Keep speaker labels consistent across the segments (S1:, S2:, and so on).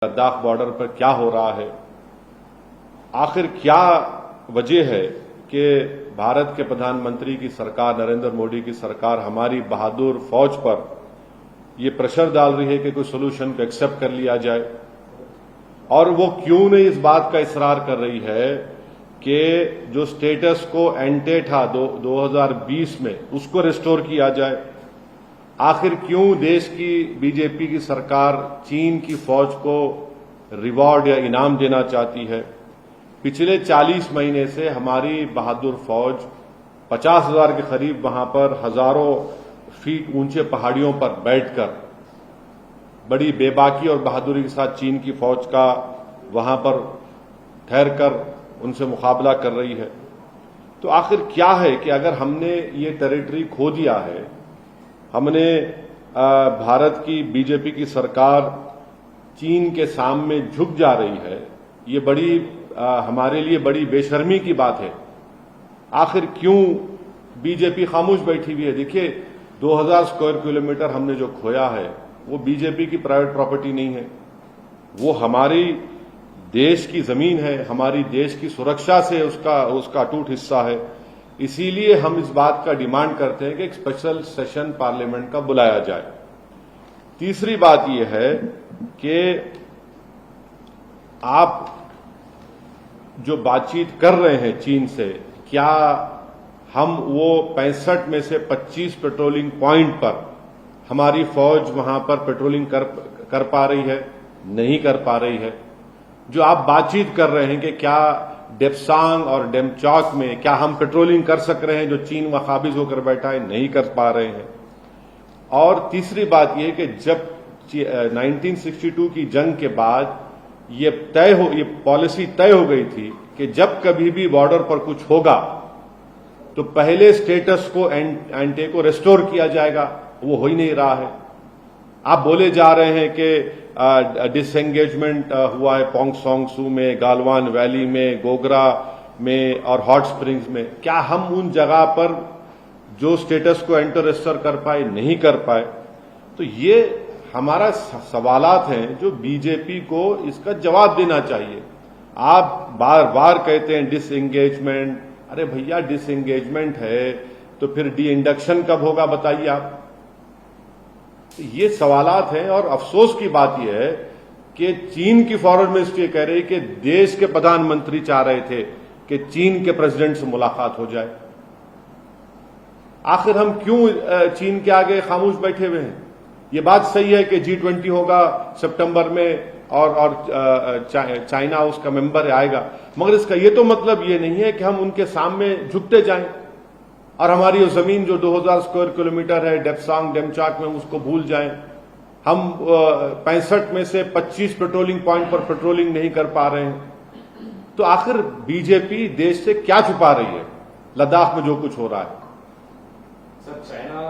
S1: Ladakh border पर क्या हो रहा है, आखिर क्या वजह है कि भारत के प्रधानमंत्री की सरकार, नरेंद्र मोदी की सरकार हमारी बहादुर फौज पर ये प्रेशर डाल रही है कि कोई सोल्यूशन को एक्सेप्ट कर लिया जाए, और वो क्यों नहीं इस बात का इसरार कर रही है कि जो स्टेटस को एंटे था 2020 में उसको रिस्टोर किया जाए। आखिर क्यों देश की बीजेपी की सरकार चीन की फौज को रिवॉर्ड या इनाम देना चाहती है। पिछले 40 महीने से हमारी बहादुर फौज 50,000 के करीब वहां पर हजारों फीट ऊंचे पहाड़ियों पर बैठकर बड़ी बेबाकी और बहादुरी के साथ चीन की फौज का वहां पर ठहरकर उनसे मुकाबला कर रही है। तो आखिर क्या है कि अगर हमने ये टेरिटरी खो दिया है, हमने भारत की बीजेपी की सरकार चीन के सामने झुक जा रही है, ये बड़ी हमारे लिए बड़ी बेशर्मी की बात है। आखिर क्यों बीजेपी खामोश बैठी हुई है? देखिए, 2000 स्क्वायर किलोमीटर हमने जो खोया है वो बीजेपी की प्राइवेट प्रॉपर्टी नहीं है, वो हमारी देश की जमीन है, हमारी देश की सुरक्षा से उसका अटूट हिस्सा है। इसीलिए हम इस बात का डिमांड करते हैं कि एक स्पेशल सेशन पार्लियामेंट का बुलाया जाए। तीसरी बात यह है कि आप जो बातचीत कर रहे हैं चीन से, क्या हम वो 65 में से 25 पेट्रोलिंग पॉइंट पर हमारी फौज वहां पर पेट्रोलिंग कर पा रही है? नहीं कर पा रही है। जो आप बातचीत कर रहे हैं कि क्या डेप्सांग और डेमचौक में क्या हम पेट्रोलिंग कर सक रहे हैं, जो चीन वहां काबिज होकर बैठा है, नहीं कर पा रहे हैं। और तीसरी बात यह कि जब 1962 की जंग के बाद ये पॉलिसी तय हो गई थी कि जब कभी भी बॉर्डर पर कुछ होगा तो पहले स्टेटस को एंटे को रेस्टोर किया जाएगा, वो हो ही नहीं रहा है। आप बोले जा रहे हैं कि डिसएंगेजमेंट हुआ है पोंग सोंग सू में, गालवान वैली में, गोगरा में और हॉट स्प्रिंग्स में। क्या हम उन जगह पर जो स्टेटस को एंटर रेस्टोर कर पाए, नहीं कर पाए? तो ये हमारा सवालात हैं जो बीजेपी को इसका जवाब देना चाहिए। आप बार बार कहते हैं डिसएंगेजमेंट, अरे भैया डिसएंगेजमेंट है तो फिर डी इंडक्शन कब होगा बताइए आप? ये सवालात हैं। और अफसोस की बात यह है कि चीन की फॉरेन मिनिस्ट्री कह रही कि देश के प्रधानमंत्री चाह रहे थे कि चीन के प्रेसिडेंट से मुलाकात हो जाए। आखिर हम क्यों चीन के आगे खामोश बैठे हुए हैं? ये बात सही है कि G20 होगा सितंबर में और चाइना उसका मेंबर आएगा, मगर इसका ये तो मतलब ये नहीं है कि हम उनके सामने झुकते जाएं और हमारी जमीन जो 2000 स्क्वायर किलोमीटर है डेप्सांग डेमचाक में उसको भूल जाएं। हम 65 में से 25 पेट्रोलिंग पॉइंट पर पेट्रोलिंग नहीं कर पा रहे हैं। तो आखिर बीजेपी देश से क्या छुपा रही है लद्दाख में जो कुछ हो रहा है?
S2: सर, चाइना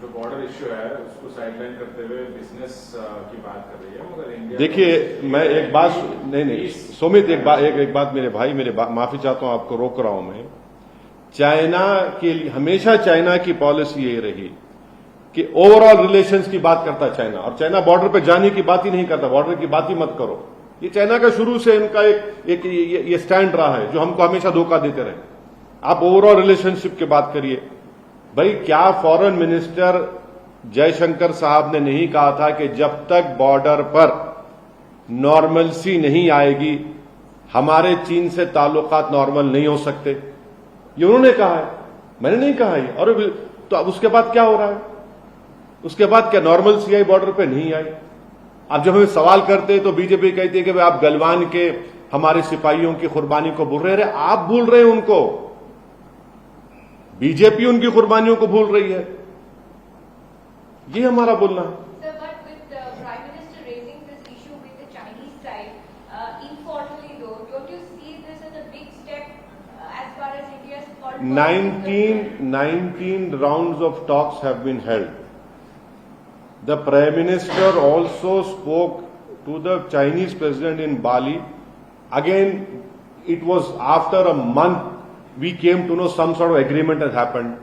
S2: जो बॉर्डर इश्यू है उसको साइडलाइन करते हुए बिजनेस की बात कर रही है, मगर इंडिया
S1: देखिए, मैं एक बात नहीं सुमित, एक बात मेरे भाई, माफी चाहता हूं, आपको रोक रहा हूं मैं। चाइना के लिए हमेशा चाइना की पॉलिसी यही रही कि ओवरऑल रिलेशंस की बात करता है चाइना, और चाइना बॉर्डर पे जाने की बात ही नहीं करता, बॉर्डर की बात ही मत करो। ये चाइना का शुरू से इनका एक ये स्टैंड रहा है जो हमको हमेशा धोखा देते रहे। आप ओवरऑल रिलेशनशिप की बात करिए। भाई, क्या फॉरेन मिनिस्टर जयशंकर साहब ने नहीं कहा था कि जब तक बॉर्डर पर नॉर्मलसी नहीं आएगी हमारे चीन से ताल्लुकात नॉर्मल नहीं हो सकते? ये उन्होंने कहा है, मैंने नहीं कहा है। और तो अब उसके बाद क्या हो रहा है? उसके बाद क्या नॉर्मलसी आई बॉर्डर पे? नहीं आई। अब जब हमें सवाल करते हैं तो बीजेपी कहती है कि भाई आप गलवान के हमारे सिपाहियों की कुर्बानी को भूल रहे हैं। आप भूल रहे हैं उनको, बीजेपी उनकी कुर्बानियों को भूल रही है। ये हमारा बोलना है। Nineteen rounds of talks have been held. The Prime Minister also spoke to the Chinese President in Bali. Again, it was after a month we came to know some sort of agreement has happened.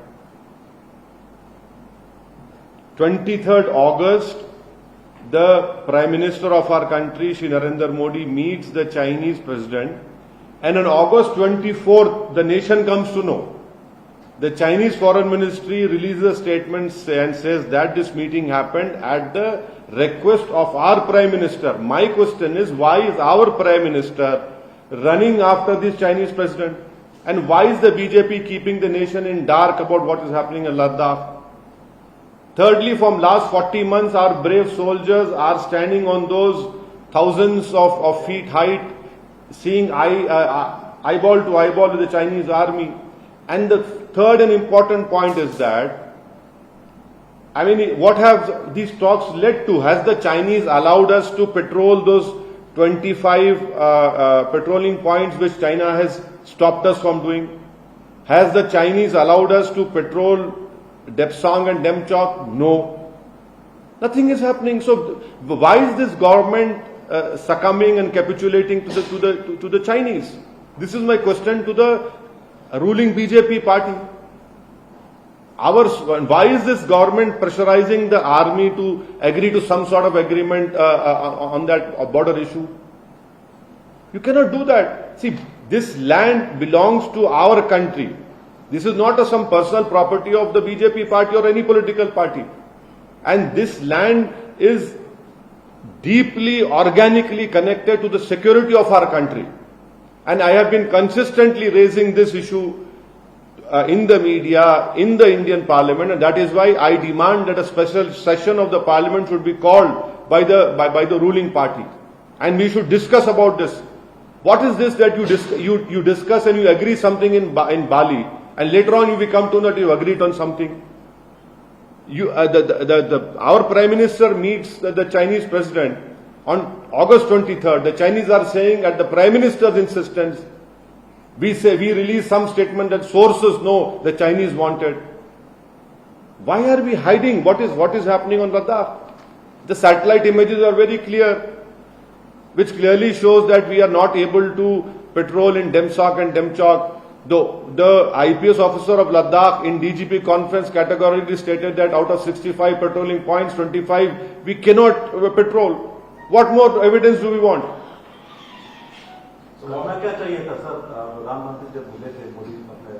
S1: 23rd August the Prime Minister of our country, Shri Narendra Modi, meets the Chinese President, and on August 24th, the nation comes to know. The Chinese Foreign Ministry releases a statement and says that this meeting happened at the request of our Prime Minister. My question is, why is our Prime Minister running after this Chinese President? And why is the BJP keeping the nation in dark about what is happening in Ladakh? Thirdly, from last 40 months, our brave soldiers are standing on those thousands of feet height, seeing eyeball to eyeball with the Chinese army. And the third and important point is that, what have these talks led to? Has the Chinese allowed us to patrol those 25 patrolling points which China has stopped us from doing? Has the Chinese allowed us to patrol Depsang and Demchok? No. Nothing is happening. So why is this government succumbing and capitulating to the Chinese? This is my question to the ruling BJP party. Why is this government pressurizing the army to agree to some sort of agreement on that border issue? You cannot do that. See, this land belongs to our country. This is not some personal property of the BJP party or any political party. And this land is deeply, organically connected to the security of our country. And I have been consistently raising this issue in the media, in the Indian Parliament, and that is why I demand that a special session of the Parliament should be called by the ruling party. And we should discuss about this. What is this that you discuss and you agree something in Bali, and later on you come to know that you agreed on something? Our Prime Minister meets the Chinese President on August 23rd. The Chinese are saying at the Prime Minister's insistence, we release some statement that sources know the Chinese wanted. Why are we hiding what is happening on Ladakh? The satellite images are very clear, which clearly shows that we are not able to patrol in Demsak and Demchok. The IPS officer of Ladakh in DGP conference categorically stated that out of 65 patrolling points, 25 we cannot patrol. What more evidence do we want?
S3: करना क्या चाहिए था sir? प्रधानमंत्री जब बोले थे मोदी पे,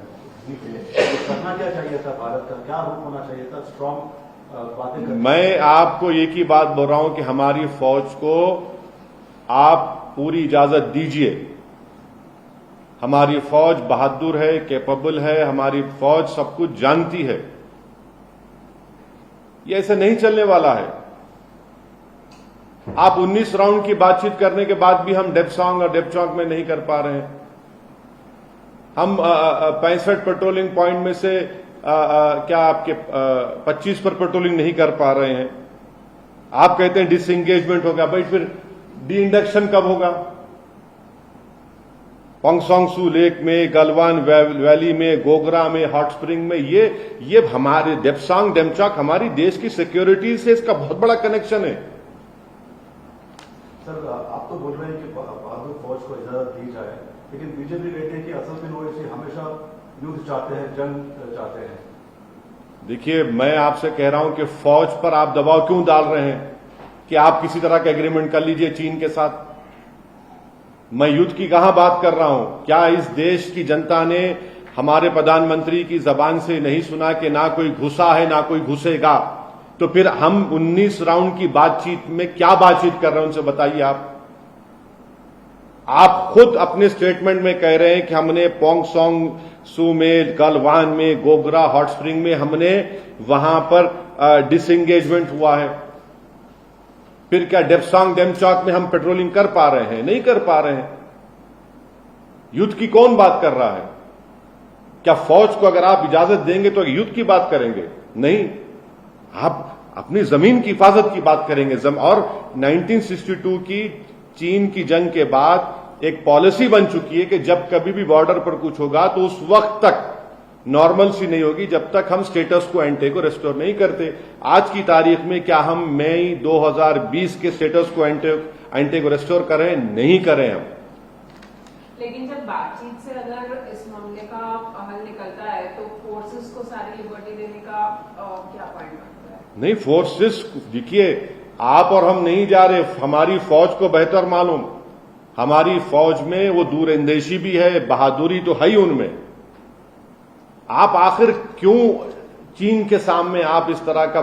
S3: करना क्या चाहिए था? भारत का क्या रूप होना चाहिए था? स्ट्रॉन्ग बातें करनी।
S1: मैं आपको एक ही बात बोल रहा हूं कि हमारी फौज को आप पूरी इजाजत दीजिए। हमारी फौज बहादुर है, कैपेबल है, हमारी फौज सब कुछ जानती है। ये ऐसे नहीं चलने वाला है। आप 19 राउंड की बातचीत करने के बाद भी हम डेपसांग और डेपचौक में नहीं कर पा रहे हैं। हम 65 पेट्रोलिंग पॉइंट में से क्या आपके 25 पर पेट्रोलिंग नहीं कर पा रहे हैं। आप कहते हैं डिसएंगेजमेंट हो गया, भाई फिर डी इंडक्शन कब होगा? पोंगसोंग सू लेक में, गलवान वैली में, गोगरा में, हॉट स्प्रिंग में, ये हमारे डेपसांग डेमचौक हमारी देश की सिक्योरिटी से इसका बहुत बड़ा कनेक्शन है।
S3: सर, आप तो बोल रहे हैं कि बहादुर फौज को इजाजत दी जाए, लेकिन बीजेपी कहती है कि असल में लोग हमेशा युद्ध चाहते हैं, जंग चाहते हैं।
S1: देखिए, मैं आपसे कह रहा हूं कि फौज पर आप दबाव क्यों डाल रहे हैं कि आप किसी तरह का एग्रीमेंट कर लीजिए चीन के साथ? मैं युद्ध की कहां बात कर रहा हूं? क्या इस देश की जनता ने हमारे प्रधानमंत्री की जबान से नहीं सुना कि ना कोई घुसा है ना कोई घुसेगा? तो फिर हम 19 राउंड की बातचीत में क्या बातचीत कर रहे हैं उनसे बताइए। आप खुद अपने स्टेटमेंट में कह रहे हैं कि हमने पोंगसोंग सू में, गलवान में, गोगरा, हॉट स्प्रिंग में हमने वहां पर डिसएंगेजमेंट हुआ है। फिर क्या डेपसांग डेमचौक में हम पेट्रोलिंग कर पा रहे हैं? नहीं कर पा रहे हैं। युद्ध की कौन बात कर रहा है? क्या फौज को अगर आप इजाजत देंगे तो युद्ध की बात करेंगे? नहीं, आप अपनी जमीन की हिफाजत की बात करेंगे। और 1962 की चीन की जंग के बाद एक पॉलिसी बन चुकी है कि जब कभी भी बॉर्डर पर कुछ होगा तो उस वक्त तक नॉर्मल सी नहीं होगी जब तक हम स्टेटस को एंटे को रेस्टोर नहीं करते। आज की तारीख में क्या हम मई 2020 के स्टेटस को एंटे को रेस्टोर करें? नहीं करें हम।
S4: लेकिन जब बातचीत से अगर इस मामले का हल निकलता है तो फोर्सेस को सारी लिबर्टी देने का क्या पॉइंट बनता है?
S1: नहीं, फोर्सेस देखिए, आप और हम नहीं जा रहे, हमारी फौज को बेहतर मालूम। हमारी फौज में वो दूरंदेशी भी है, बहादुरी तो है ही उनमें। आप आखिर क्यों चीन के सामने आप इस तरह का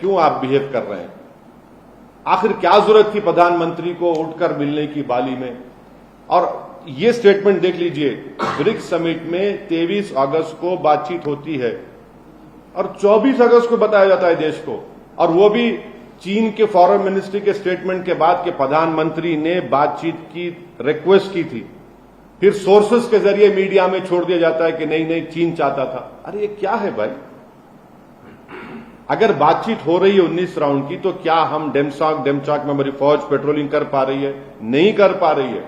S1: क्यों आप बिहेव कर रहे हैं? आखिर क्या जरूरत थी प्रधानमंत्री को उठकर मिलने की बाली में? और ये स्टेटमेंट देख लीजिए, ब्रिक्स समिट में 23 अगस्त को बातचीत होती है और 24 अगस्त को बताया जाता है देश को, और वो भी चीन के फॉरेन मिनिस्ट्री के स्टेटमेंट के बाद के प्रधानमंत्री ने बातचीत की रिक्वेस्ट की थी। फिर सोर्सेस के जरिए मीडिया में छोड़ दिया जाता है कि नहीं नहीं चीन चाहता था। अरे ये क्या है भाई? अगर बातचीत हो रही है 19 राउंड की, तो क्या हम डेमचॉक में हमारी फौज पेट्रोलिंग कर पा रही है? नहीं कर पा रही है।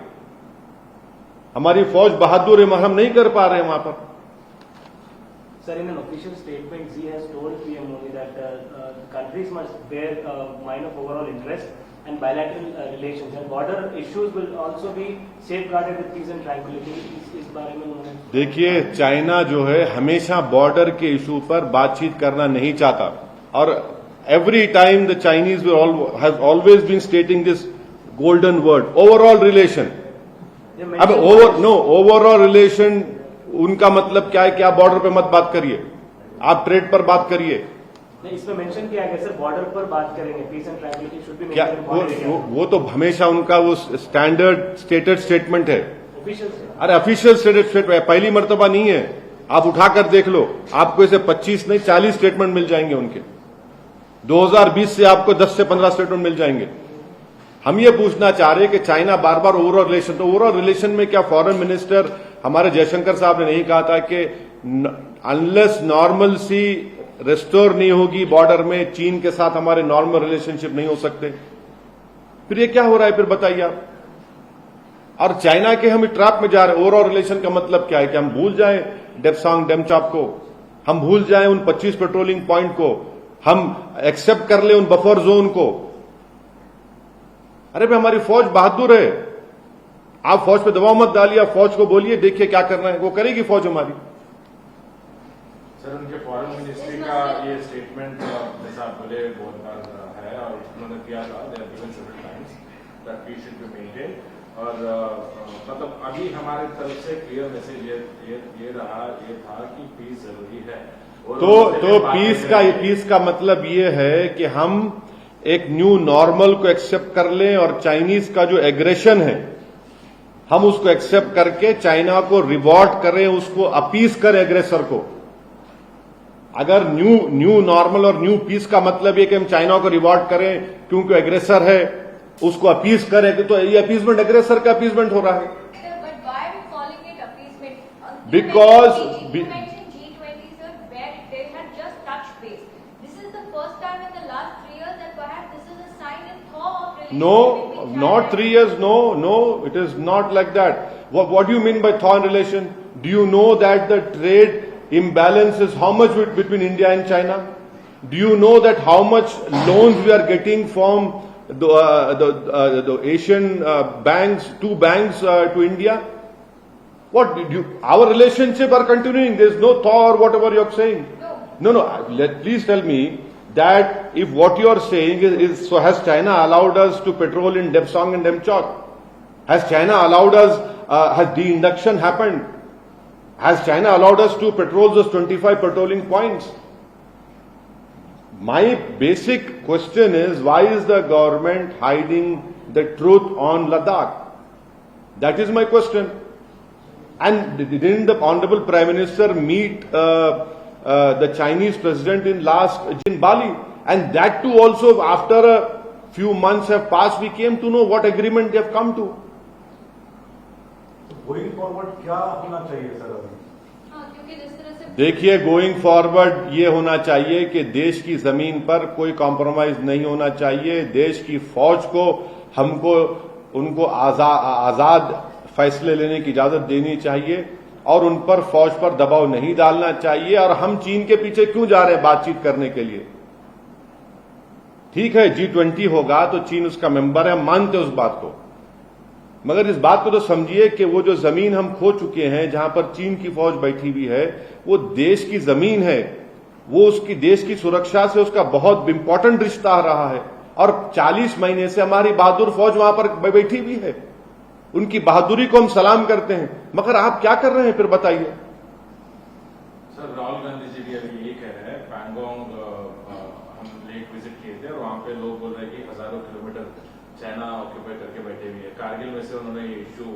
S1: हमारी फौज बहादुर है, हम नहीं कर पा रहे हैं वहां पर।
S5: Sir, in an official statement, Xi has told PM Modi that countries must bear mind of overall interest and bilateral relations, and border issues will also be safeguarded with peace and tranquility. इस बारे में उन्होंने
S1: देखिए, China जो है हमेशा border के issue पर बातचीत करना नहीं चाहता, और every time the Chinese has always been stating this golden word, overall relation. अब ओवरऑल रिलेशन उनका मतलब क्या है कि आप बॉर्डर पे मत बात करिए, आप ट्रेड पर बात करिए।
S5: नहीं, इसमें मेंशन किया गया सर, बॉर्डर पर बात करेंगे, peace and tranquillity should be
S1: क्या वो तो हमेशा उनका वो स्टैंडर्ड स्टेटेड स्टेटमेंट है,
S5: ऑफिशियल।
S1: अरे ऑफिशियल स्टेटेड स्टेटमेंट पहली मर्तबा नहीं है, आप उठाकर देख लो, आपको इसे 25 नहीं 40 स्टेटमेंट मिल जाएंगे उनके। 2020 से आपको 10 से 15 स्टेटमेंट मिल जाएंगे। हम ये पूछना चाह रहे हैं कि चाइना बार बार ओवरऑल रिलेशन, तो ओवरऑल रिलेशन में क्या फॉरेन मिनिस्टर हमारे जयशंकर साहब ने नहीं कहा था कि अनलेस नॉर्मल सी रेस्टोर नहीं होगी बॉर्डर में, चीन के साथ हमारे नॉर्मल रिलेशनशिप नहीं हो सकते? फिर ये क्या हो रहा है फिर बताइए आप? और चाइना के हम ट्रैप में जा रहे हैं। ओवरऑल रिलेशन का मतलब क्या है कि हम भूल जाएं डेप्सांग डेमचॉक को, हम भूल जाएं उन 25 पेट्रोलिंग पॉइंट को, हम एक्सेप्ट कर ले उन बफर जोन को। अरे भाई हमारी फौज बहादुर है, आप फौज पे दबाव मत डालिए, आप फौज को बोलिए देखिए क्या करना है, वो करेगी फौज हमारी।
S2: सर, उनके फॉरेन मिनिस्ट्री का ये स्टेटमेंट जैसा आप बोले बहुत बार है, और उन्होंने किया था they are given several times that peace should be maintain, और मतलब अभी हमारे तरफ से क्लियर मैसेज ये था कि पीस जरूरी है।
S1: तो पीस का मतलब ये है कि हम एक न्यू नॉर्मल को एक्सेप्ट कर लें, और चाइनीज का जो एग्रेशन है हम उसको एक्सेप्ट करके चाइना को रिवॉर्ड करें, उसको अपीस करें एग्रेसर को। अगर न्यू नॉर्मल और न्यू पीस का मतलब ये कि हम चाइना को रिवॉर्ड करें क्योंकि एग्रेसर है, उसको अपीस करें, तो ये अपीसमेंट एग्रेसर का अपीसमेंट हो रहा है। Because
S6: G20, sir, where they had just touched base. This is the first time in the last 3 years that perhaps this is a sign and thaw of relationship.
S1: No, not 3 years. No, it is not like that. What do you mean by thaw in relation? Do you know that the trade imbalance is how much between India and China? Do you know that how much loans we are getting from the Asian banks, two banks to India? What did you? Our relationship are continuing. There is no thaw or whatever you are saying. No. Please tell me that if what you are saying is so, has China allowed us to patrol in Depsang and Demchok? Has China allowed us? Has de-induction happened? Has China allowed us to patrol those 25 patrolling points? My basic question is, why is the government hiding the truth on Ladakh? That is my question. And didn't the Honorable Prime Minister meet the Chinese President in Bali? And that too also after a few months have passed, we came to know what agreement they have come to.
S3: Going forward क्या होना चाहिए sir अभी?
S6: क्योंकि जिस तरह से
S1: देखिए, going forward ये होना चाहिए कि देश की जमीन पर कोई कॉम्प्रोमाइज नहीं होना चाहिए। देश की फौज को हमको उनको आजाद फैसले लेने की इजाजत देनी चाहिए, और उन पर फौज पर दबाव नहीं डालना चाहिए। और हम चीन के पीछे क्यों जा रहे हैं बातचीत करने के लिए? ठीक है, G20 होगा तो चीन उसका मेंबर है, हम मानते हैं उस बात को, मगर इस बात को तो समझिए कि वो जो जमीन हम खो चुके हैं, जहां पर चीन की फौज बैठी हुई है, वो देश की जमीन है, वो उसकी देश की सुरक्षा से उसका बहुत इंपॉर्टेंट रिश्ता रहा है, और 40 महीने से हमारी बहादुर फौज वहां पर बैठी भी है, उनकी बहादुरी को हम सलाम करते हैं, मगर आप क्या कर रहे हैं फिर बताइए।
S2: सर राहुल गांधी जी भी अभी ये कह रहे हैं, पैंगोंग हम लेक विजिट किए थे और वहाँ पे लोग बोल रहे हैं कि हजारों किलोमीटर चाइना ऑक्यूपाई करके बैठे हुए हैं। कारगिल में से उन्होंने ये इश्यू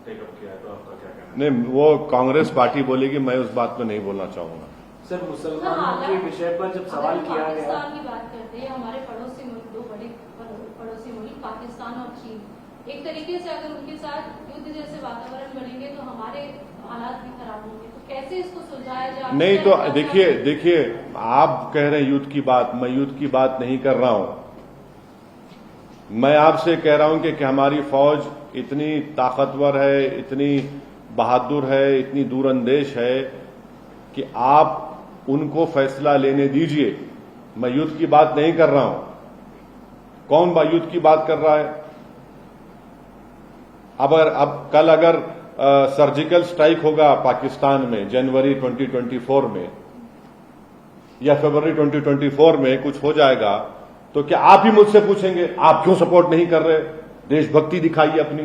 S2: टेकअप किया है, तो आपका क्या कहना है?
S1: नहीं, वो कांग्रेस पार्टी बोलेगी, मैं उस बात में नहीं बोलना चाहूंगा।
S5: सर मुसलमानों के विषय पर जब सवाल किया गया,
S6: पाकिस्तान की बात करते हैं, हमारे पड़ोसी मुल्क, दो बड़े पड़ोसी मुल्क पाकिस्तान और चीन, एक तरीके से अगर उनके साथ युद्ध जैसे वातावरण बनेंगे तो हमारे हालात भी खराब होंगे, तो कैसे इसको सुलझाया जाए?
S1: नहीं तो देखिए आप कह रहे हैं युद्ध की बात, मैं युद्ध की बात नहीं कर रहा हूं। मैं आपसे कह रहा हूं कि हमारी फौज इतनी ताकतवर है, इतनी बहादुर है, इतनी दूरंदेश है कि आप उनको फैसला लेने दीजिए। मैं युद्ध की बात नहीं कर रहा हूं। कौन युद्ध की बात कर रहा है? अब कल अगर सर्जिकल स्ट्राइक होगा पाकिस्तान में जनवरी 2024 में या फरवरी 2024 में कुछ हो जाएगा, तो क्या आप ही मुझसे पूछेंगे आप क्यों सपोर्ट नहीं कर रहे, देशभक्ति दिखाइए अपनी?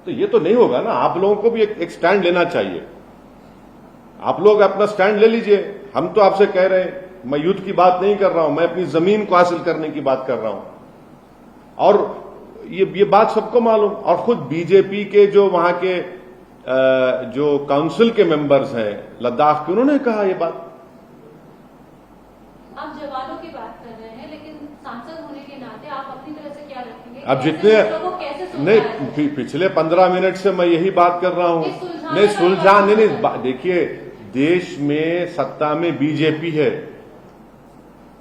S1: तो ये तो नहीं होगा ना। आप लोगों को भी एक स्टैंड लेना चाहिए। आप लोग अपना स्टैंड ले लीजिए। हम तो आपसे कह रहे हैं, मैं युद्ध की बात नहीं कर रहा हूं, मैं अपनी जमीन को हासिल करने की बात कर रहा हूं। और ये बात सबको मालूम, और खुद बीजेपी के जो वहां के जो काउंसिल के मेंबर्स हैं लद्दाख के, उन्होंने कहा ये बात।
S6: आप जवानों की बात कर रहे हैं, लेकिन सांसद होने के नाते आप अपनी तरफ से क्या रखेंगे?
S1: अब नहीं, पिछले 15 मिनट से मैं यही बात कर रहा हूं। नहीं सुलझाने नहीं, देखिए देश में सत्ता में बीजेपी है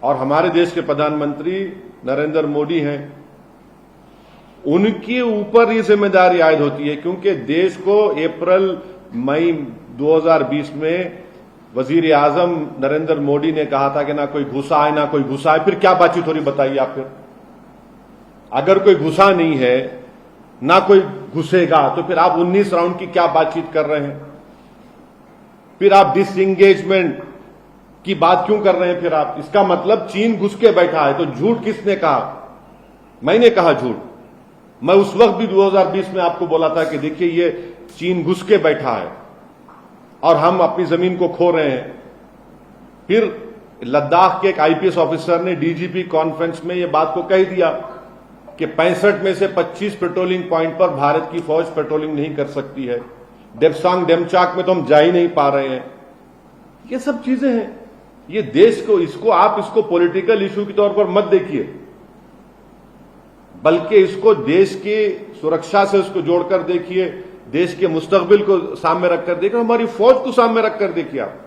S1: और हमारे देश के प्रधानमंत्री नरेंद्र मोदी हैं। उनके ऊपर ये जिम्मेदारी आयद होती है, क्योंकि देश को अप्रैल मई 2020 में वजीर आजम नरेंद्र मोदी ने कहा था कि ना कोई घुसा है ना कोई घुसा है। फिर क्या बातचीत हो रही बताइए आप? फिर अगर कोई घुसा नहीं है ना कोई घुसेगा, तो फिर आप 19 राउंड की क्या बातचीत कर रहे हैं? फिर आप डिसएंगेजमेंट की बात क्यों कर रहे हैं? फिर आप इसका मतलब चीन घुस के बैठा है। तो झूठ किसने कहा? मैंने कहा झूठ। मैं उस वक्त भी 2020 में आपको बोला था कि देखिए ये चीन घुस के बैठा है और हम अपनी जमीन को खो रहे हैं। फिर लद्दाख के एक आईपीएस ऑफिसर ने डीजीपी कॉन्फ्रेंस में यह बात को कह दिया कि 65 में से 25 पेट्रोलिंग पॉइंट पर भारत की फौज पेट्रोलिंग नहीं कर सकती है। डेप्सांग डेमचाक में तो हम जा ही नहीं पा रहे हैं। ये सब चीजें हैं। ये देश को आप इसको पॉलिटिकल इशू के तौर पर मत देखिए, बल्कि इसको देश की सुरक्षा से उसको जोड़कर देखिए, देश के मुस्तकबिल को सामने रखकर देखिए, हमारी फौज को सामने रखकर देखिए आप।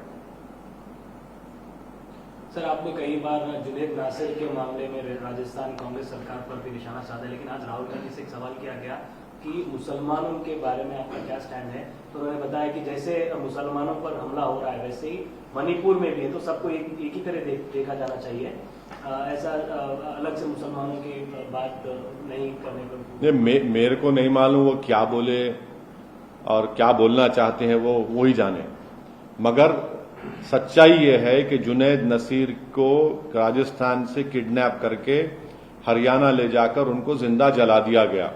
S5: सर आपने कई बार जुनैद नासिर के मामले में राजस्थान कांग्रेस सरकार पर भी निशाना साधा, लेकिन आज राहुल गांधी से एक सवाल किया गया कि मुसलमानों के बारे में आपका क्या स्टैंड है। तो उन्होंने बताया कि जैसे मुसलमानों पर हमला हो रहा है वैसे ही मणिपुर में भी है, तो सबको एक ही तरह देखा जाना चाहिए। ऐसा अलग से मुसलमानों की बात नहीं करने को।
S1: मेरे को नहीं मालूम वो क्या बोले और क्या बोलना चाहते हैं, वो ही जाने। मगर सच्चाई ये है कि जुनैद नसीर को राजस्थान से किडनैप करके हरियाणा ले जाकर उनको जिंदा जला दिया गया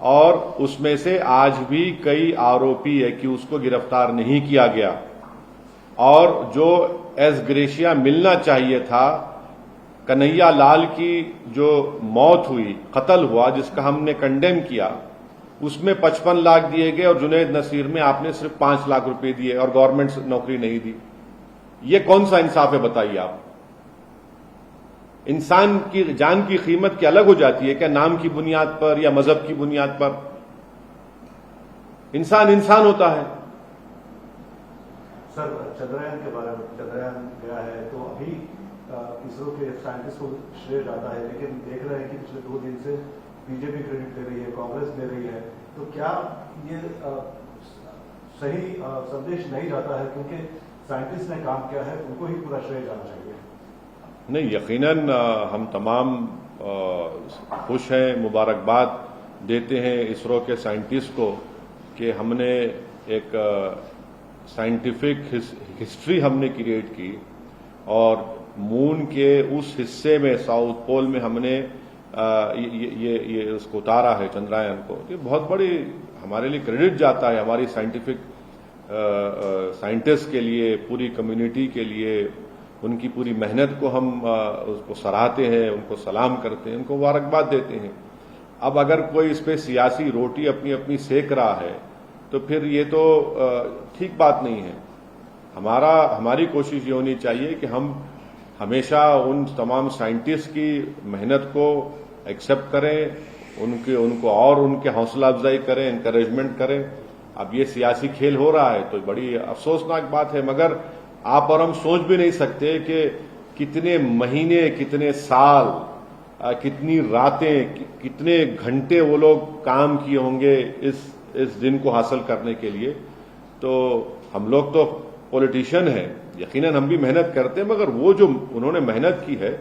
S1: और उसमें से आज भी कई आरोपी है कि उसको गिरफ्तार नहीं किया गया। और जो एस ग्रेशिया मिलना चाहिए था, कन्हैया लाल की जो मौत हुई, कत्ल हुआ, जिसका हमने कंडेम किया, उसमें 55 लाख दिए गए और जुनैद नसीर में आपने सिर्फ 5 लाख रुपए दिए और गवर्नमेंट नौकरी नहीं दी। ये कौन सा इंसाफ है बताइए आप? इंसान की जान की कीमत क्या अलग हो जाती है क्या नाम की बुनियाद पर या मजहब की बुनियाद पर? इंसान होता है।
S3: सर चंद्रयान के बारे में, चंद्रयान गया है तो अभी इसरो के साइंटिस्ट को श्रेय जाता है, लेकिन देख रहे हैं कि पिछले 2 दिन से बीजेपी क्रेडिट दे रही है, कांग्रेस दे रही है। तो क्या ये सही संदेश नहीं जाता है? क्योंकि साइंटिस्ट ने काम किया है, उनको ही पूरा श्रेय जाना चाहिए।
S1: नहीं, यकीनन हम तमाम खुश हैं, मुबारकबाद देते हैं इसरो के साइंटिस्ट को कि हमने एक साइंटिफिक हिस्ट्री हमने क्रिएट की और मून के उस हिस्से में, साउथ पोल में हमने ये उसको उतारा है, चंद्रयान को, ये बहुत बड़ी हमारे लिए क्रेडिट जाता है, हमारी साइंटिस्ट के लिए, पूरी कम्युनिटी के लिए। उनकी पूरी मेहनत को हम उसको सराहते हैं, उनको सलाम करते हैं, उनको मुबारकबाद देते हैं। अब अगर कोई इस पे सियासी रोटी अपनी अपनी सेक रहा है तो फिर ये तो ठीक बात नहीं है। हमारी कोशिश ये होनी चाहिए कि हम हमेशा उन तमाम साइंटिस्ट की मेहनत को एक्सेप्ट करें, उनको और उनके हौसला अफजाई करें, इंकरेजमेंट करें। अब ये सियासी खेल हो रहा है तो बड़ी अफसोसनाक बात है, मगर आप और हम सोच भी नहीं सकते कि कितने महीने, कितने साल, कितनी रातें, कितने घंटे वो लोग काम किए होंगे इस दिन को हासिल करने के लिए। तो हम लोग तो पॉलिटिशियन हैं, यकीनन हम भी मेहनत करते हैं, मगर वो जो उन्होंने मेहनत की है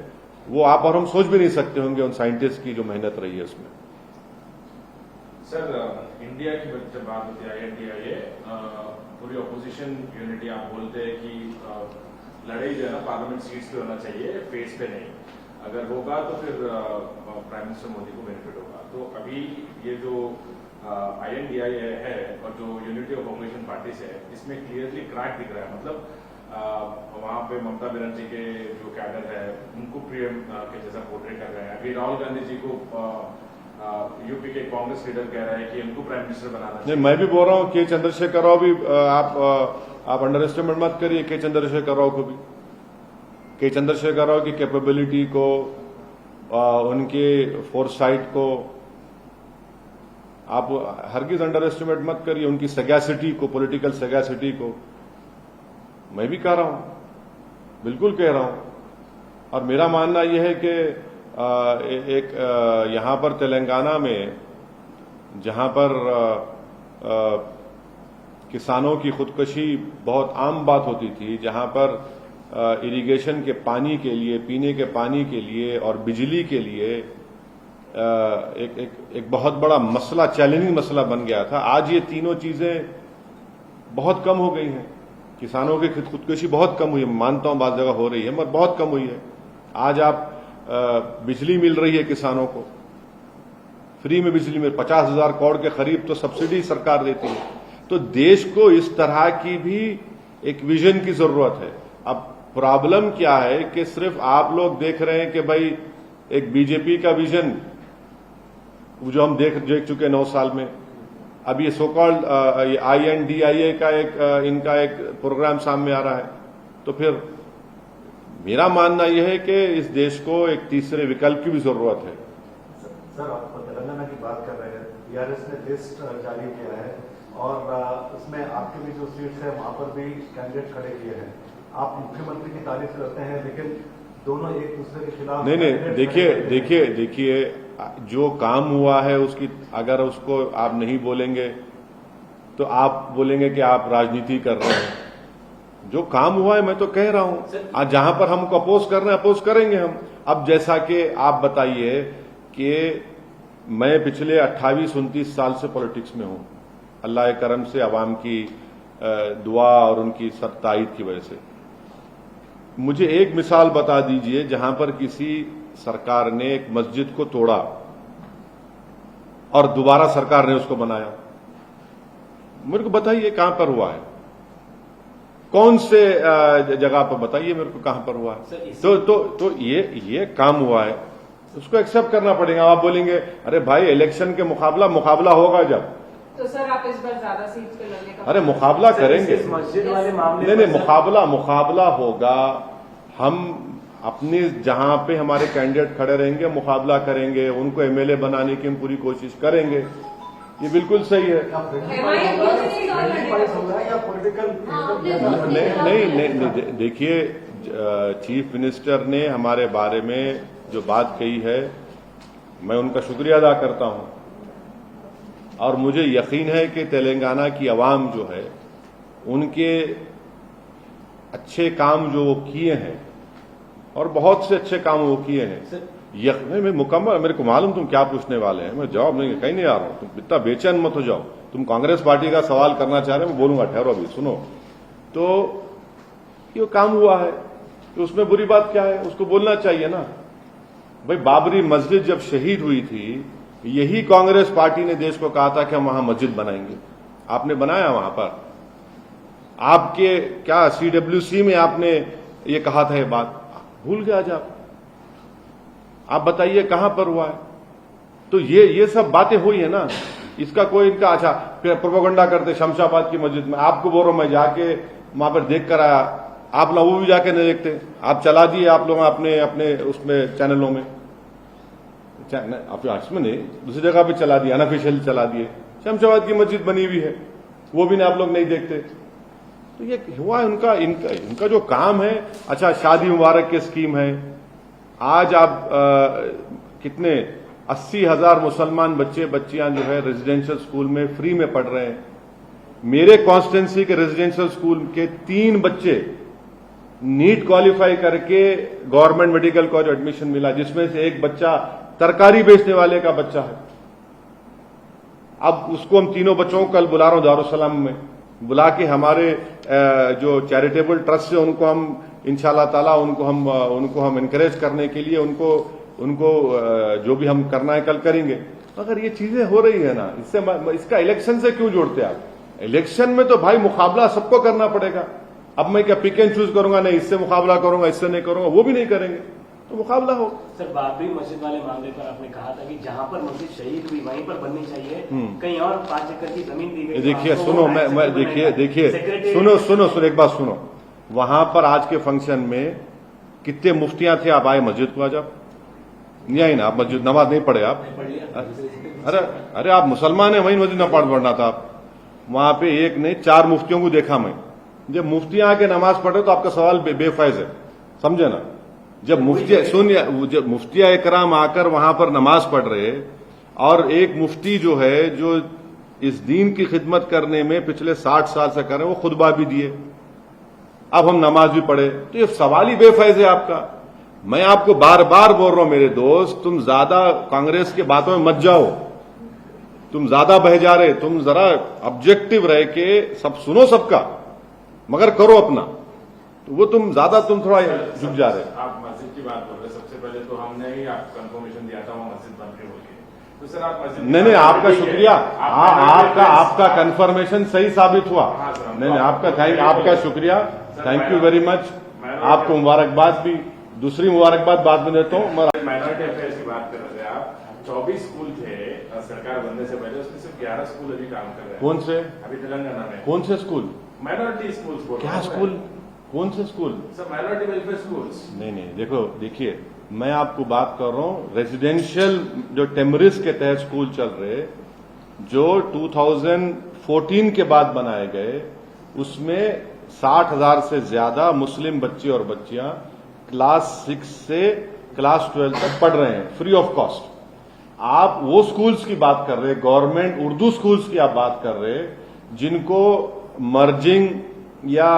S1: वो आप और हम सोच भी नहीं सकते होंगे, उन साइंटिस्ट की जो मेहनत रही है उसमें।
S2: सर, इंडिया की जब बात होती है INDIA, पूरी अपोजिशन यूनिटी, आप बोलते हैं कि लड़ाई जो है ना पार्लियामेंट सीट्स पे होना चाहिए, फेस पे नहीं। अगर होगा तो फिर प्राइम मिनिस्टर मोदी को बेनिफिट होगा। तो अभी ये जो INDIA है और जो यूनिटी ऑफ अपोजिशन पार्टीज है, इसमें क्लियरली क्रैक दिख रहा है। मतलब वहां पे ममता बनर्जी के जो कैडर है उनको पीएम के जैसा पोर्ट्रे कर रहे हैं। अभी राहुल गांधी जी को यूपी के कांग्रेस लीडर कह रहा है कि इनको प्राइम मिनिस्टर बनाना चाहिए।
S1: नहीं, मैं भी बोल रहा हूँ के चंद्रशेखर राव भी, आप अंडर एस्टिमेट मत करिए के चंद्रशेखर राव को भी। के चंद्रशेखर राव की कैपेबिलिटी को, उनके फोरसाइट को आप हरगिज अंडर एस्टिमेट मत करिए, उनकी सगैसिटी को, पॉलिटिकल सगैसिटी को। मैं भी कह रहा हूं, बिल्कुल कह रहा हूं। और मेरा मानना यह है कि यहां पर तेलंगाना में जहां पर किसानों की खुदकुशी बहुत आम बात होती थी, जहां पर इरिगेशन के पानी के लिए, पीने के पानी के लिए और बिजली के लिए एक बहुत बड़ा मसला, चैलेंजिंग मसला बन गया था, आज ये तीनों चीजें बहुत कम हो गई हैं। किसानों की खुदकुशी बहुत कम हुई है, मानता हूं बात जगह हो रही है, मगर बहुत कम हुई है। आज आप बिजली मिल रही है किसानों को, फ्री में बिजली में 50,000 करोड़ के करीब तो सब्सिडी सरकार देती है। तो देश को इस तरह की भी एक विजन की जरूरत है। अब प्रॉब्लम क्या है कि सिर्फ आप लोग देख रहे हैं कि भाई एक बीजेपी का विजन जो हम देख चुके 9 साल में, अब ये सो कॉल्ड INDIA का इनका एक प्रोग्राम सामने आ रहा है। तो फिर मेरा मानना यह है कि इस देश को एक तीसरे विकल्प की भी जरूरत है।
S3: सर, आप तेलंगाना की बात कर रहे हैं, TRS ने लिस्ट जारी किया है और उसमें आपके भी जो सीट्स है वहां पर भी कैंडिडेट खड़े किए हैं। आप मुख्यमंत्री की तारीफ करते हैं, लेकिन दोनों एक दूसरे के खिलाफ।
S1: नहीं, देखिए जो काम हुआ है उसकी अगर उसको आप नहीं बोलेंगे तो आप बोलेंगे कि आप राजनीति कर रहे हैं। जो काम हुआ है मैं तो कह रहा हूं, आज जहां पर हमको अपोज कर रहे हैं अपोज करेंगे हम। अब जैसा कि आप बताइए कि मैं पिछले 28-29 साल से पॉलिटिक्स में हूं, अल्लाह के करम से, अवाम की दुआ और उनकी सब ताईद की वजह से। मुझे एक मिसाल बता दीजिए जहां पर किसी सरकार ने एक मस्जिद को तोड़ा और दोबारा सरकार ने उसको बनाया। मेरे को बताइए कहां पर हुआ है, कौन से जगह पर बताइए मेरे को कहां पर हुआ है। तो ये काम हुआ है, उसको एक्सेप्ट करना पड़ेगा। आप बोलेंगे अरे भाई इलेक्शन के मुकाबला होगा जब,
S4: तो सर आप इस बार ज्यादा सीट पे लड़ने का,
S1: अरे मुकाबला करेंगे,
S5: मस्जिद वाले मामले
S1: नहीं मुकाबला होगा। हम अपने जहां पे हमारे कैंडिडेट खड़े रहेंगे मुकाबला करेंगे, उनको MLA बनाने की हम पूरी कोशिश करेंगे। ये बिल्कुल सही है। नहीं, देखिए चीफ मिनिस्टर ने हमारे बारे में जो बात कही है मैं उनका शुक्रिया अदा करता हूं, और मुझे यकीन है कि तेलंगाना की आवाम जो है उनके अच्छे काम जो वो किए हैं, और बहुत से अच्छे काम वो किए हैं, मैं मुकम्मल, मेरे को मालूम तुम क्या पूछने वाले हैं, मैं जवाब नहीं कहीं नहीं आ रहा हूं। तुम इतना बेचैन मत हो जाओ, तुम कांग्रेस पार्टी का सवाल करना चाह रहे हो, मैं बोलूंगा, ठहरो अभी सुनो। तो ये काम हुआ है, तो उसमें बुरी बात क्या है? उसको बोलना चाहिए ना भाई। बाबरी मस्जिद जब शहीद हुई थी, यही कांग्रेस पार्टी ने देश को कहा था कि हम वहां मस्जिद बनाएंगे। आपने बनाया वहां पर? आपके क्या CWC में आपने ये कहा था? ये बात भूल गए आज आप बताइए कहां पर हुआ है? तो ये सब बातें हुई है ना, इसका कोई इनका अच्छा प्रोपेगेंडा करते शमशाबाद की मस्जिद में। आपको बोल रहा हूं मैं, जाके वहां पर देख कर आया, आप लोग वो भी जाके नहीं देखते, आप चला दिए आप लोग अपने अपने उसमें चैनलों में, इसमें नहीं दूसरी जगह पे चला दिया, अनऑफिशियल चला दिए। शमशाबाद की मस्जिद बनी हुई है, वो भी आप लोग नहीं देखते। तो ये हुआ है इनका जो काम है। अच्छा, शादी मुबारक की स्कीम है। आज आप कितने 80,000 मुसलमान बच्चे बच्चियां जो है रेजिडेंशियल स्कूल में फ्री में पढ़ रहे हैं। मेरे कॉन्स्टिट्यूंसी के रेजिडेंशियल स्कूल के 3 बच्चे नीट क्वालिफाई करके गवर्नमेंट मेडिकल कॉलेज एडमिशन मिला, जिसमें से एक बच्चा तरकारी बेचने वाले का बच्चा है। अब उसको हम तीनों बच्चों को कल बुला रहा हूं दारुसलाम में, बुला के हमारे जो चैरिटेबल ट्रस्ट है उनको हम इंशाल्लाह ताला उनको हम इनकरेज करने के लिए उनको जो भी हम करना है कल करेंगे। अगर ये चीजें हो रही है ना, इसका इलेक्शन से क्यों जोड़ते आप? इलेक्शन में तो भाई मुकाबला सबको करना पड़ेगा। अब मैं क्या पिक एंड चूज करूंगा, नहीं इससे मुकाबला करूंगा, इससे नहीं करूंगा, वो भी नहीं करेंगे, तो मुकाबला हो।
S5: सर, बाबरी मस्जिद वाले मामले पर आपने कहा था कि जहां पर मस्जिद शहीद हुई वहीं पर बननी चाहिए, कहीं और 5 एकड़ की जमीन दी गई।
S1: देखिए सुनो, मैं देखिए सुनो एक बात सुनो। वहां पर आज के फंक्शन में कितने मुफ्तियां थे? आप आए मस्जिद को? आज आप नहीं आई ना, आप मस्जिद नमाज नहीं पढ़े आप? अरे आप मुसलमान है, वहीं मस्जिद न पढ़ना था आप। वहां पे एक नहीं 4 मुफ्तियों को देखा मैं। जब मुफ्तियां आके नमाज पढ़े तो आपका सवाल बेफाइज है, समझे ना? जब मुफ्तिया इकराम आकर वहां पर नमाज पढ़ रहे, और एक मुफ्ती जो है जो इस दीन की खिदमत करने में पिछले 60 साल से कर रहे हैं, वो खुतबा भी दिए, अब हम नमाज भी पढ़े, तो ये सवाल ही बेफाइज है आपका। मैं आपको बार बार बोल रहा हूं मेरे दोस्त, तुम ज्यादा कांग्रेस की बातों में मत जाओ, तुम ज्यादा बह जा रहे, तुम जरा ऑब्जेक्टिव रह के सब सुनो सबका, मगर करो अपना। तो वो तुम थोड़ा झुक जा रहे।
S2: आप मस्जिद की बात बोल रहे, सबसे पहले तो हमने ही आपको कंफर्मेशन दिया था वहाँ मस्जिद बन के बोलिए, तो सर आप मस्जिद
S1: नहीं आपका शुक्रिया, आपका कंफर्मेशन सही साबित हुआ। नहीं आपका शुक्रिया, थैंक यू वेरी मच। आपको मुबारकबाद भी, दूसरी मुबारकबाद बाद में देता हूँ।
S2: माइनॉरिटी अफेयर्स की बात कर रहे थे आप, 24 स्कूल थे सरकार बनने से पहले, उसमें सिर्फ 11 स्कूल अभी काम कर रहे हैं।
S1: कौन से?
S2: अभी तेलंगाना में।
S1: कौन से स्कूल?
S2: Minority school.
S1: क्या स्कूल? कौन से school?
S2: Sir minority welfare schools.
S1: नहीं देखिए मैं आपको बात कर रहा हूं रेजिडेंशियल जो टेमरिस के तहत स्कूल चल रहे, जो 2014 के बाद बनाए गए, उसमें 60,000 से ज्यादा मुस्लिम बच्चे और बच्चियां क्लास 6 से क्लास 12 तक पढ़ रहे हैं फ्री ऑफ कॉस्ट। आप वो स्कूल्स की बात कर रहे, गवर्नमेंट उर्दू स्कूल्स की आप बात कर रहे, जिनको मर्जिंग या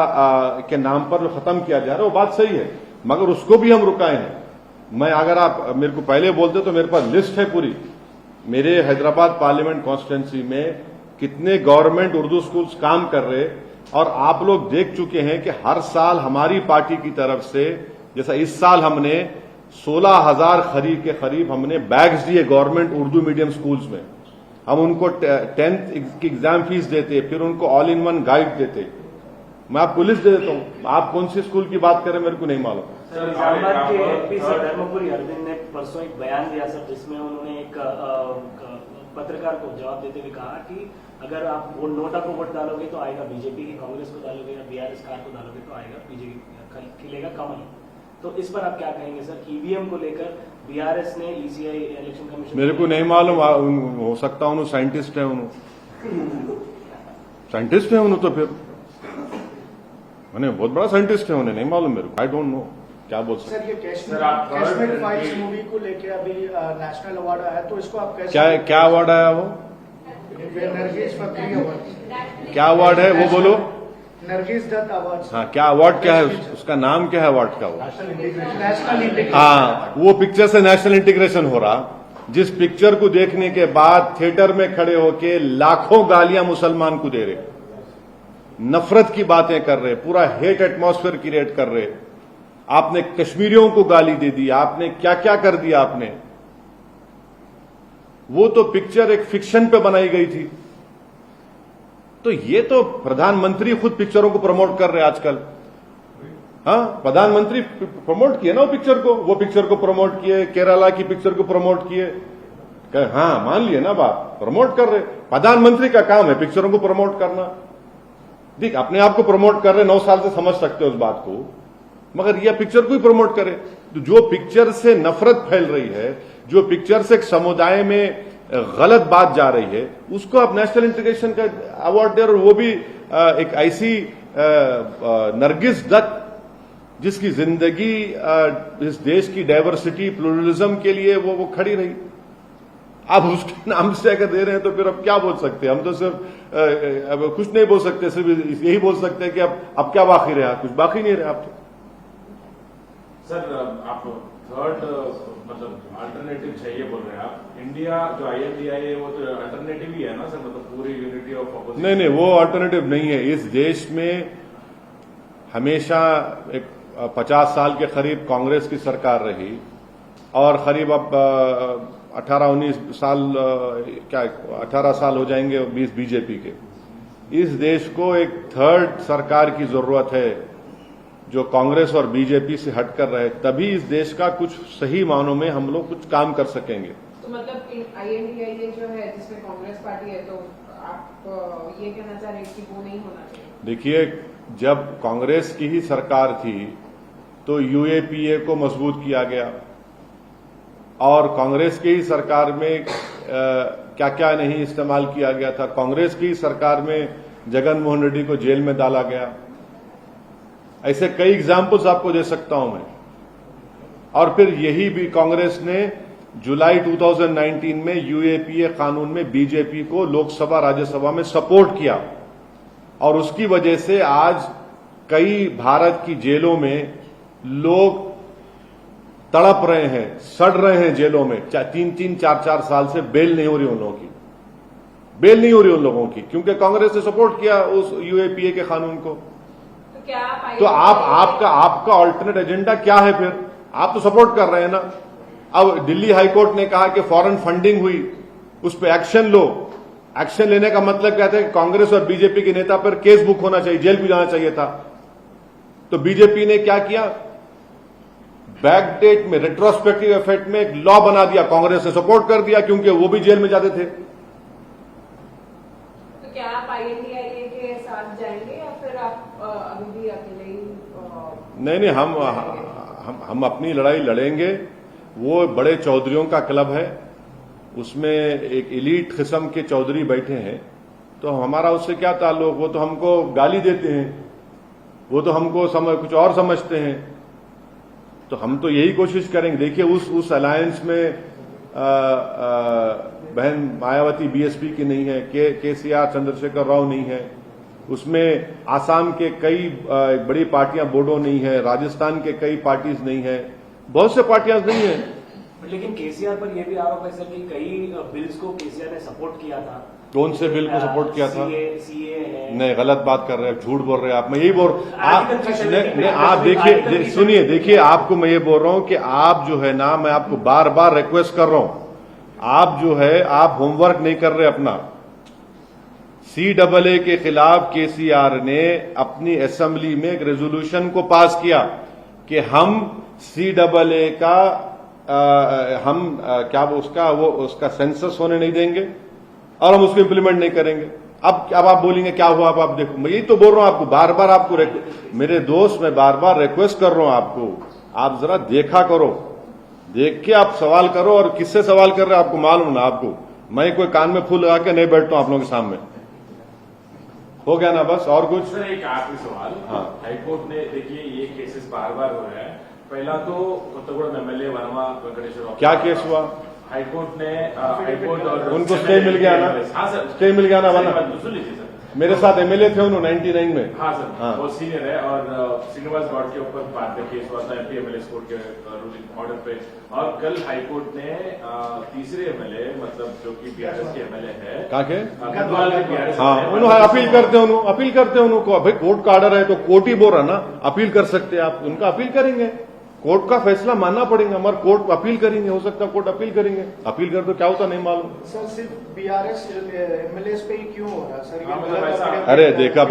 S1: के नाम पर जो खत्म किया जा रहा है, वो बात सही है, मगर उसको भी हम रुकाए हैं। मैं अगर आप मेरे को पहले बोलते तो मेरे पास लिस्ट है पूरी, मेरे हैदराबाद पार्लियामेंट कॉन्स्टिट्यूंसी में कितने गवर्नमेंट उर्दू स्कूल्स काम कर रहे, और आप लोग देख चुके हैं कि हर साल हमारी पार्टी की तरफ से, जैसा इस साल हमने 16,000 के करीब हमने बैग्स दिए गवर्नमेंट उर्दू मीडियम स्कूल्स में। हम उनको 10th की एग्जाम फीस देते, फिर उनको ऑल इन वन गाइड देते। मैं आपको लिस्ट दे देता हूं, आप कौन सी स्कूल की बात करें मेरे को नहीं मालूम।
S5: सर, इस्लामाबाद के एमपी सर धर्मपुरी अरविंद ने परसों एक बयान दिया सर, जिसमें उन्होंने एक पत्रकार को जवाब देते हुए कहा कि अगर आप नोटा को वोट डालोगे तो आएगा बीजेपी, कांग्रेस को डालोगे या बीआरएस कार को डालोगे तो आएगा बीजेपी, खिलेगा कमल। तो इस पर आप क्या कहेंगे सर? ईवीएम को लेकर बीआरएस ने ईसीआई इलेक्शन कमीशन,
S1: मेरे को नहीं मालूम, हो सकता उन्होंने साइंटिस्ट है, साइंटिस्ट है उन्होंने, तो फिर मैंने बहुत बड़ा साइंटिस्ट है, उन्हें नहीं मालूम मेरे को, आई डोंट नो क्या बोल सकते।
S7: सर, ये कैश्मीर फाइल्स मूवी को लेके अभी नेशनल अवार्ड आया, तो इसको आप कैसे?
S1: क्या अवार्ड आया? वो
S7: नरगिस फकरी अवार्ड।
S1: क्या अवार्ड है वो बोलो?
S7: नरगिस दत्त अवार्ड।
S1: हाँ, क्या अवार्ड क्या है? उसका नाम क्या है अवार्ड का? वो
S7: नेशनल इंटीग्रेशन।
S1: हाँ, वो पिक्चर से नेशनल इंटीग्रेशन हो रहा, जिस पिक्चर को देखने के बाद थिएटर में खड़े होके लाखों गालियां मुसलमान को दे रहे, नफरत की बातें कर रहे, पूरा हेट एटमॉस्फेयर क्रिएट कर रहे, आपने कश्मीरियों को गाली दे दी, आपने क्या क्या कर दिया आपने। वो तो पिक्चर एक फिक्शन पे बनाई गई थी। तो ये तो प्रधानमंत्री खुद पिक्चरों को प्रमोट कर रहे हैं आजकल। हाँ, प्रधानमंत्री प्रमोट किए ना वो पिक्चर को प्रमोट किए, केरला की पिक्चर को प्रमोट किए। हाँ, मान लिए ना बात, प्रमोट कर रहे। प्रधानमंत्री का काम है पिक्चरों को प्रमोट करना। देख, अपने आप को प्रमोट कर रहे, 9 साल से समझ सकते हो उस बात को, मगर यह पिक्चर को ही प्रमोट करे। तो जो पिक्चर से नफरत फैल रही है, जो पिक्चर से एक समुदाय में गलत बात जा रही है, उसको आप नेशनल इंटीग्रेशन का अवार्ड दे। और वो भी एक ऐसी नरगिस दत्त जिसकी जिंदगी इस देश की डाइवर्सिटी प्लूरलिज्म के लिए वो खड़ी रही। आप उसके नाम से अगर दे रहे हैं तो फिर अब क्या बोल सकते हैं हम? तो सिर्फ अब कुछ नहीं बोल सकते, सिर्फ यही बोल सकते हैं कि अब क्या बाकी रहा? कुछ बाकी नहीं रहा। आप
S2: सर, आप थर्ड मतलब अल्टरनेटिव चाहिए बोल रहे हैं आप। इंडिया जो INDI है वो तो अल्टरनेटिव ही है ना सर, मतलब पूरी यूनिटी ऑफ अपोजिशन।
S1: नहीं, वो अल्टरनेटिव नहीं है। इस देश में हमेशा एक 50 साल के करीब कांग्रेस की सरकार रही और करीब अब 18-19 साल, क्या 18 साल हो जाएंगे 20 बीजेपी के। इस देश को एक थर्ड सरकार की जरूरत है जो कांग्रेस और बीजेपी से हटकर रहे, तभी इस देश का कुछ सही मानों में हम लोग कुछ काम कर सकेंगे।
S4: तो मतलब INDI जो है जिसमें कांग्रेस पार्टी है, तो आप ये कहना चाह रहे हैं कि वो नहीं होना चाहिए?
S1: देखिए, जब कांग्रेस की ही सरकार थी तो UAPA को मजबूत किया गया और कांग्रेस की ही सरकार में क्या क्या नहीं इस्तेमाल किया गया था। कांग्रेस की सरकार में जगन मोहन रेड्डी को जेल में डाला गया। ऐसे कई एग्जाम्पल्स आपको दे सकता हूं मैं। और फिर यही भी कांग्रेस ने जुलाई 2019 में UAPA कानून में बीजेपी को लोकसभा राज्यसभा में सपोर्ट किया और उसकी वजह से आज कई भारत की जेलों में लोग तड़प रहे हैं, सड़ रहे हैं जेलों में। 3-3, 4-4 साल से बेल नहीं हो रही उन लोगों की, बेल नहीं हो रही उन लोगों की, क्योंकि कांग्रेस ने सपोर्ट किया उस UAPA के कानून को। तो आपका अल्टरनेट एजेंडा क्या है फिर? आप तो सपोर्ट कर रहे हैं ना। अब दिल्ली हाईकोर्ट ने कहा कि फॉरेन फंडिंग हुई, उस पर एक्शन लो। एक्शन लेने का मतलब क्या था कि कांग्रेस और बीजेपी के नेता पर केस बुक होना चाहिए, जेल भी जाना चाहिए था। तो बीजेपी ने क्या किया? बैकडेट में, रेट्रोस्पेक्टिव इफेक्ट में एक लॉ बना दिया। कांग्रेस ने सपोर्ट कर दिया क्योंकि वो भी जेल में जाते थे।
S4: तो क्या आप INDI के साथ जाएंगे या फिर आप अभी भी अकेले ही?
S1: नहीं, हम अपनी लड़ाई लड़ेंगे। वो बड़े चौधरियों का क्लब है, उसमें एक एलीट किस्म के चौधरी बैठे हैं, तो हमारा उससे क्या ताल्लुक? वो तो हमको गाली देते हैं, वो तो हमको कुछ और समझते हैं। तो हम तो यही कोशिश करेंगे। देखिए, उस अलायंस में बहन मायावती BSP की नहीं है, KCR चंद्रशेखर राव नहीं है, उसमें आसाम के कई बड़ी पार्टियां बोडो नहीं है, राजस्थान के कई पार्टीज नहीं है, बहुत से पार्टियां नहीं है।
S5: लेकिन KCR पर यह भी आरोप है सर कि कई बिल्स को KCR ने सपोर्ट किया था।
S1: कौन से बिल को सपोर्ट किया था?
S5: CA है।
S1: नहीं, गलत बात कर रहे हैं, झूठ बोल रहे हैं आप। मैं यही बोल आप देखिए, सुनिए, देखिए, आपको मैं ये बोल रहा हूं कि आप जो है ना, मैं आपको बार बार रिक्वेस्ट कर रहा हूं, आप जो है आप होमवर्क नहीं कर रहे अपना। CAA के खिलाफ KCR ने अपनी असेंबली में एक रेजोल्यूशन को पास किया कि हम CAA का उसका सेंसस होने नहीं देंगे और हम उसको इंप्लीमेंट नहीं करेंगे। अब आप बोलेंगे क्या हुआ? अब आप देखो, मैं यही तो बोल रहा हूं आपको, बार बार आपको मेरे दोस्त, मैं बार बार रिक्वेस्ट कर रहा हूं आपको, आप जरा देखा करो, देख के आप सवाल करो। और किससे सवाल कर रहे हैं आपको मालूम ना? आपको मैं कोई कान में फूल लगा के नहीं बैठता हूं आप लोगों के सामने। हो गया ना? बस और कुछ?
S2: सर, एक आखिरी सवाल।
S1: हाँ।
S2: हाईकोर्ट ने, देखिए, ये केसेस बार बार हो रहे हैं। पहला तो कोत्तगुड़म MLA वर्मा वेंकटेश्वर,
S1: क्या केस हुआ?
S2: हाईकोर्ट ने हाईकोर्ट और
S1: उनको स्टे मिल गया ना?
S2: हाँ सर,
S1: स्टे मिल गया ना?
S2: सुन लीजिए सर।
S1: मेरे साथ एमएलए थे उन्होंने 99 में।
S2: हाँ सर,
S1: हाँ।
S2: वो सीनियर है और श्रीनिवास गौड़ के ऊपर बाद में केस हुआ था एमपी एमएलए कोर्ट के रूलिंग ऑर्डर पे। और कल हाईकोर्ट ने तीसरे एमएलए मतलब जो कि बीआरएस के एमएलए है
S1: कहा के
S2: गढ़वाल के बीआरएस
S1: हाँ उन्होंने अपील करते उनको भाई कोर्ट का ऑर्डर है तो कोर्ट ही बोल रहा ना, अपील कर सकते हैं आप, उनका अपील करेंगे, कोर्ट का फैसला मानना पड़ेगा, मगर कोर्ट अपील करेंगे, हो सकता है कोर्ट अपील करेंगे, अपील कर तो क्या होता नहीं मालूम।
S7: सर सिर्फ बीआरएस एमएलए पे ही क्यों हो रहा है सर?
S2: हाँ, मतलब ऐसा-
S1: अरे देखा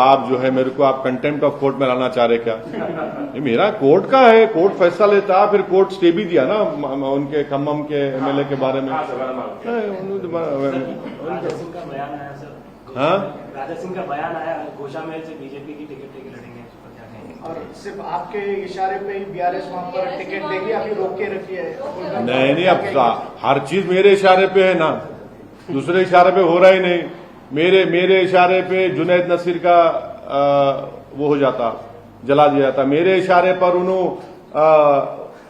S1: आप जो है मेरे को आप कंटेम्प्ट ऑफ कोर्ट में लाना चाह रहे क्या? ये मेरा कोर्ट का है, कोर्ट फैसला लेता है, फिर कोर्ट स्टे भी दिया ना उनके खम्मम के एमएलए के बारे में।
S2: हाँ सर, बराबर।
S5: राजा सिंह का बयान आया सर।
S1: हाँ?
S5: राजा सिंह का बयान आया, गोशामेल से बीजेपी की टिकट लेके लड़ेंगे, इस पर क्या कहेंगे?
S7: और सिर्फ आपके इशारे पे ही बीआरएस वहां पर टिकट देगी, अभी रोक के रखी है।
S1: नहीं अब हर चीज मेरे इशारे पे है ना, दूसरे इशारे पे हो रहा ही नहीं। मेरे इशारे पे जुनैद नसीर का वो हो जाता, जला दिया जाता। मेरे इशारे पर उन्होंने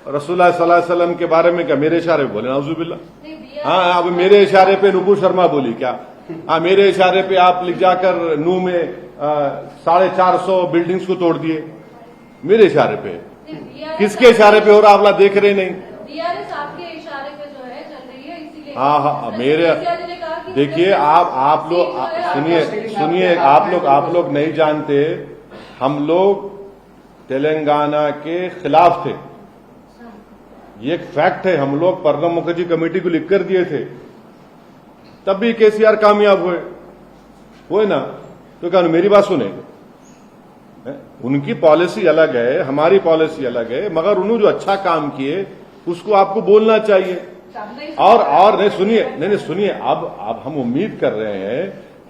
S1: रसूलुल्लाह सल्लल्लाहु अलैहि वसल्लम के बारे में क्या मेरे इशारे पे बोले नाउजुबिल्लाह। हाँ अब मेरे इशारे पे नुपुर शर्मा बोली क्या? हाँ मेरे इशारे पे आप लिख जाकर नू में 450 बिल्डिंग्स को तोड़ दिए, मेरे इशारे पे। किसके इशारे पे हो रहा आप लोग देख रहे नहीं?
S6: बीआरएस आपके इशारे पे जो है चल रही है, इसीलिए
S1: हाँ मेरे देखिए आप लोग सुनिए आप लोग नहीं जानते, हम लोग तेलंगाना के खिलाफ थे, ये एक फैक्ट है। हम लोग प्रणब मुखर्जी कमेटी को लिखकर दिए थे, तब भी केसीआर कामयाब हुए ना। तो क्या मेरी बात सुने, उनकी पॉलिसी अलग है, हमारी पॉलिसी अलग है, मगर उन्होंने जो अच्छा काम किए उसको आपको बोलना चाहिए। और नहीं सुनिए, अब हम उम्मीद कर रहे हैं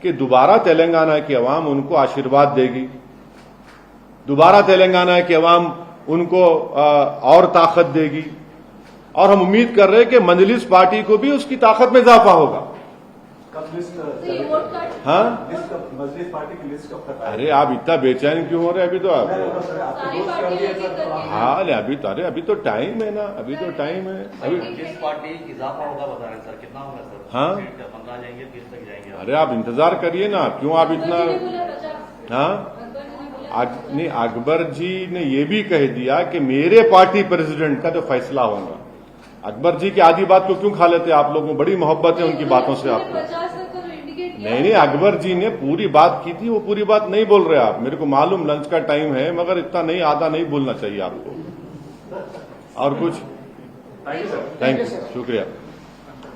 S1: कि दोबारा तेलंगाना की अवाम उनको आशीर्वाद देगी, दोबारा तेलंगाना की अवाम उनको और ताकत देगी, और हम उम्मीद कर रहे हैं कि मजलिस पार्टी को भी उसकी ताकत में इजाफा होगा।
S3: कब लिस्ट
S1: हाँ
S3: मजलिस पार्टी की लिस्ट कब तक?
S1: अरे आप इतना बेचैन क्यों हो रहे? अभी तो आप अभी तो टाइम है ना, अभी तो टाइम है अभी।
S8: किस पार्टी इजाफा होगा बता रहे हैं सर, कितना होगा सर?
S1: हाँ
S8: 15 जाएंगे, 20 तक जाएंगे?
S1: अरे आप इंतजार करिए ना, क्यों आप इतना। हाँ नहीं, अकबर जी ने ये भी कह दिया कि मेरे पार्टी प्रेसिडेंट का जो फैसला होगा। अकबर जी की आधी बात को क्यों खा लेते आप लोगों को? बड़ी मोहब्बत है उनकी बातों से आपको। नहीं अकबर जी ने पूरी बात की थी, वो पूरी बात नहीं बोल रहे आप। मेरे को मालूम लंच का टाइम है, मगर इतना नहीं, आधा नहीं बोलना चाहिए आपको। और कुछ?
S2: Thank you sir.
S1: Thank you, शुक्रिया।